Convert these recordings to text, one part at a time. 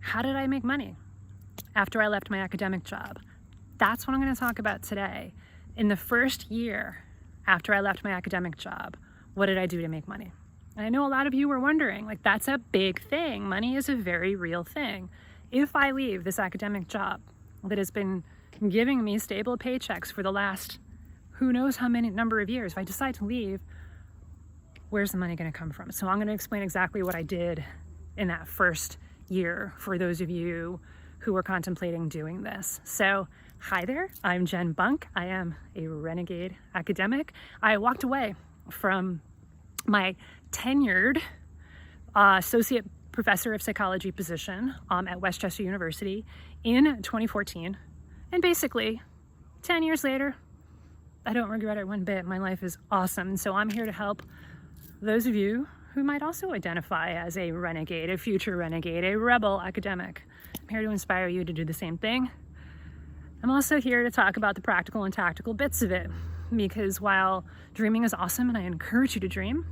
how did I make money after I left my academic job? That's what I'm going to talk about today. In the first year after I left my academic job, what did I do to make money? And I know a lot of you were wondering, like, that's a big thing. Money is a very real thing. If I leave this academic job that has been giving me stable paychecks for the last who knows how many number of years, if I decide to leave, where's the money going to come from? So I'm going to explain exactly what I did in that first year for those of you who were contemplating doing this. So hi there, I'm Jen Bunk. I am a renegade academic. I walked away from my tenured associate professor of psychology position at Westchester University in 2014. And basically, 10 years later, I don't regret it one bit. My life is awesome. So I'm here to help those of you who might also identify as a renegade, a future renegade, a rebel academic. I'm here to inspire you to do the same thing. I'm also here to talk about the practical and tactical bits of it, because while dreaming is awesome and I encourage you to dream,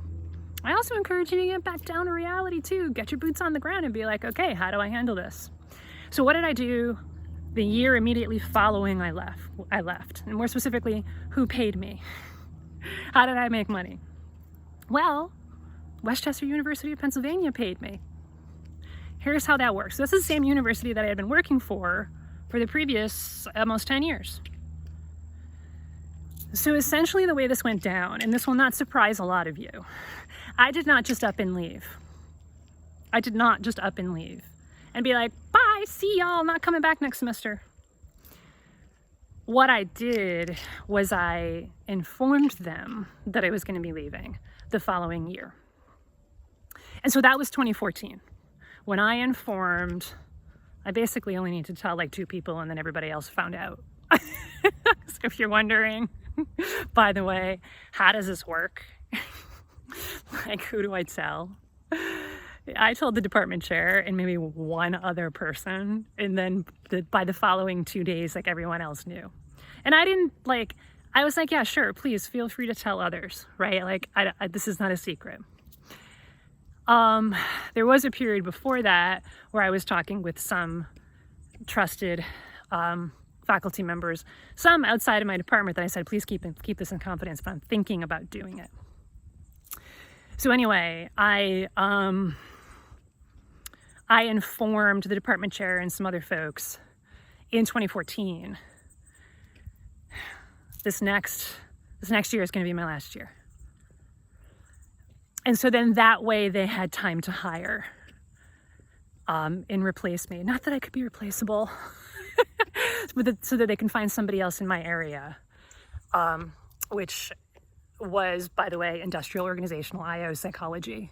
I also encourage you to get back down to reality too. Get your boots on the ground and be like, okay, how do I handle this? So what did I do the year immediately following I left? And more specifically, who paid me? How did I make money? Well, Westchester University of Pennsylvania paid me. Here's how that works. So this is the same university that I had been working for the previous almost 10 years. So essentially the way this went down, and this will not surprise a lot of you, I did not just up and leave. I did not just up and leave and be like, bye, see y'all, not coming back next semester. What I did was I informed them that I was going to be leaving the following year. And so that was 2014. When I informed, I basically only need to tell like 2 people and then everybody else found out. So if you're wondering, by the way, how does this work? Like, who do I tell? I told the department chair and maybe one other person, and then by the following 2 days, like, everyone else knew. And I was like, yeah, sure, please feel free to tell others, right? Like, this is not a secret. There was a period before that where I was talking with some trusted faculty members, some outside of my department, that I said, please keep this in confidence, but I'm thinking about doing it. So anyway, I informed the department chair and some other folks in 2014. This next year is going to be my last year. And so then that way they had time to hire and replace me. Not that I could be replaceable, but so that they can find somebody else in my area, which was, by the way, industrial organizational IO psychology.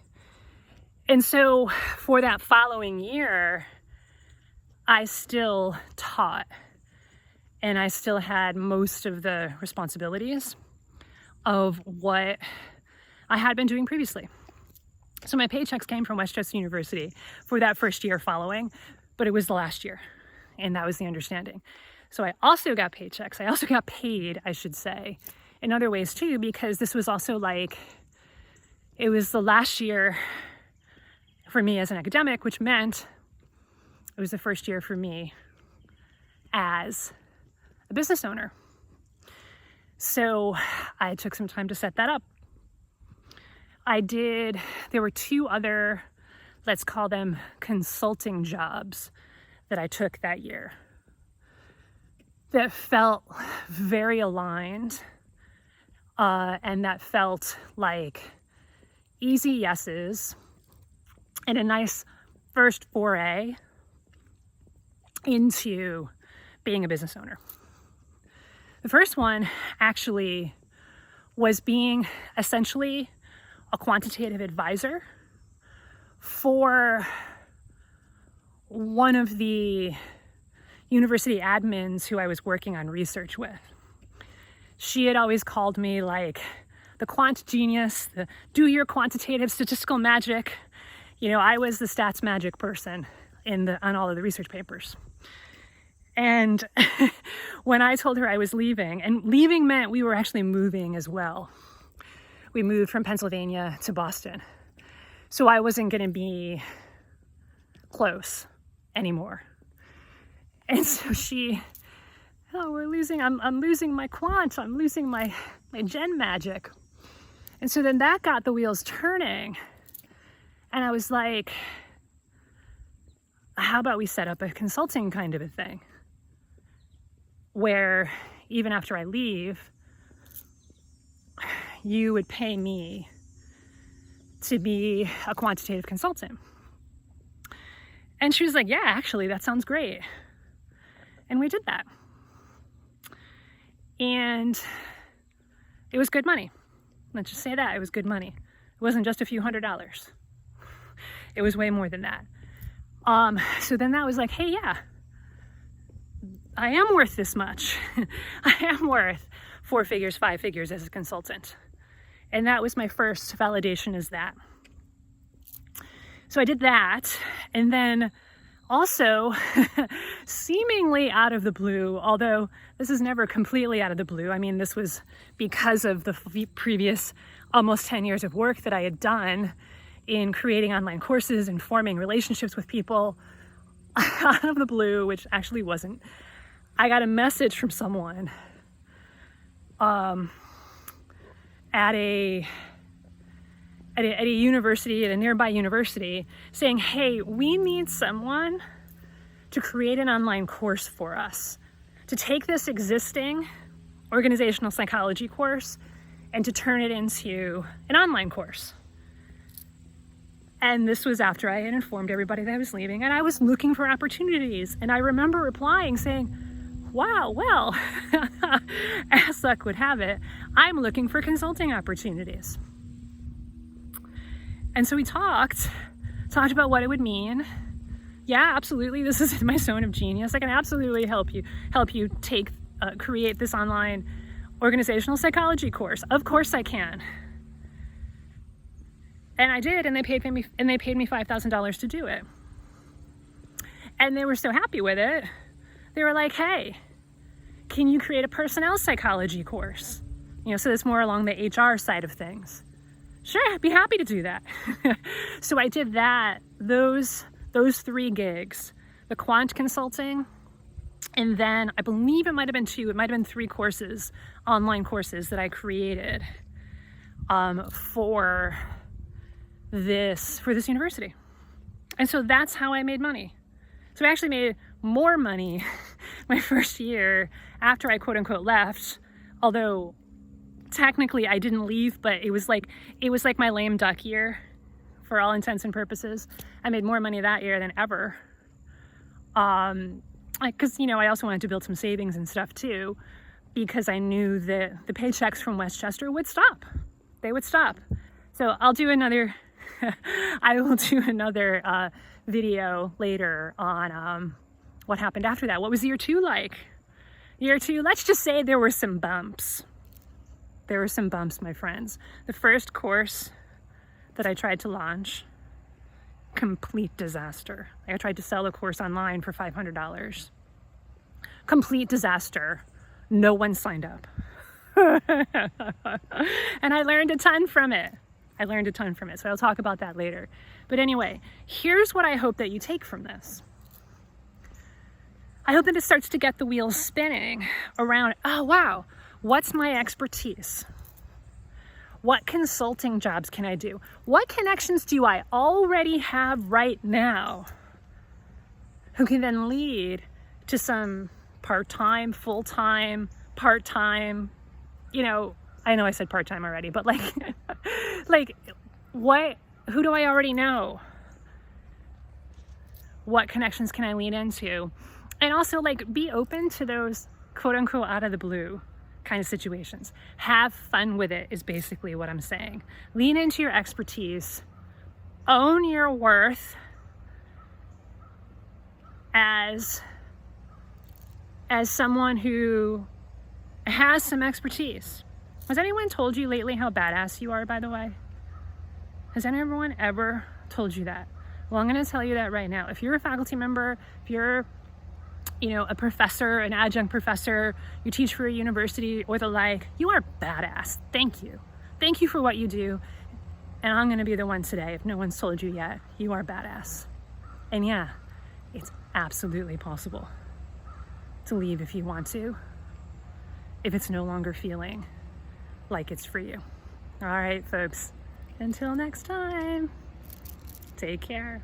And so for that following year, I still taught, and I still had most of the responsibilities of what I had been doing previously. So my paychecks came from Westchester University for that first year following, but it was the last year, and that was the understanding. So I also got paychecks. I also got paid, I should say, in other ways too, because this was also like, it was the last year for me as an academic, which meant it was the first year for me as a business owner. So I took some time to set that up. There were 2 other, let's call them consulting jobs that I took that year that felt very aligned and that felt like easy yeses and a nice first foray into being a business owner. The first one actually was being essentially a quantitative advisor for one of the university admins who I was working on research with. She had always called me like the quant genius, the do your quantitative statistical magic. You know, I was the stats magic person on all of the research papers. And when I told her I was leaving, and leaving meant we were actually moving as well. We moved from Pennsylvania to Boston. So I wasn't going to be close anymore. And so I'm losing my quant, I'm losing my gen magic. And so then that got the wheels turning. And I was like, how about we set up a consulting kind of a thing where even after I leave, you would pay me to be a quantitative consultant. And she was like, yeah, actually, that sounds great. And we did that. And it was good money. Let's just say that. It was good money. It wasn't just a few $100s. It was way more than that. So then that was like, hey, yeah, I am worth this much. I am worth 4 figures, 5 figures as a consultant. And that was my first validation, is that. So I did that. And then also, seemingly out of the blue, although this is never completely out of the blue. I mean, this was because of the previous almost 10 years of work that I had done in creating online courses and forming relationships with people. Out of the blue, which actually wasn't, I got a message from someone at a university, at a nearby university, saying, hey, we need someone to create an online course for us, to take this existing organizational psychology course and to turn it into an online course. And this was after I had informed everybody that I was leaving, and I was looking for opportunities. And I remember replying saying, wow, well, as luck would have it, I'm looking for consulting opportunities. And so we talked about what it would mean. Yeah, absolutely. This is my zone of genius. I can absolutely help you create this online organizational psychology course. Of course I can. And I did, and they paid me $5,000 to do it. And they were so happy with it. They were like, hey, can you create a personnel psychology course? So it's more along the HR side of things. Sure, I'd be happy to do that. So I did that, those 3 gigs, the quant consulting, and then I believe it might have been 2, it might have been 3 courses, online courses that I created for this university. And so that's how I made money. So I actually made more money my first year after I quote unquote left, although technically I didn't leave, but it was like my lame duck year for all intents and purposes. I made more money that year than ever. Because, I also wanted to build some savings and stuff too, because I knew that the paychecks from Westchester would stop. They would stop. So I will do another video later on what happened after that. What was year 2 like? Year 2, let's just say there were some bumps. There were some bumps, my friends. The first course that I tried to launch, complete disaster. I tried to sell a course online for $500. Complete disaster. No one signed up. And I learned a ton from it. So I'll talk about that later. But anyway, here's what I hope that you take from this. I hope that it starts to get the wheels spinning around, oh wow, what's my expertise? What consulting jobs can I do? What connections do I already have right now who can then lead to some part-time, full-time, part-time, I know I said part-time already, but who do I already know? What connections can I lean into? And also be open to those quote unquote out of the blue kind of situations. Have fun with it is basically what I'm saying. Lean into your expertise. Own your worth as someone who has some expertise. Has anyone told you lately how badass you are, by the way? Has anyone ever told you that? Well, I'm going to tell you that right now. If you're a faculty member, if you're a professor, an adjunct professor, you teach for a university or the like, you are badass. Thank you. Thank you for what you do. And I'm going to be the one today, if no one's told you yet, you are badass. And yeah, it's absolutely possible to leave if you want to, if it's no longer feeling like it's for you. All right, folks, until next time, take care.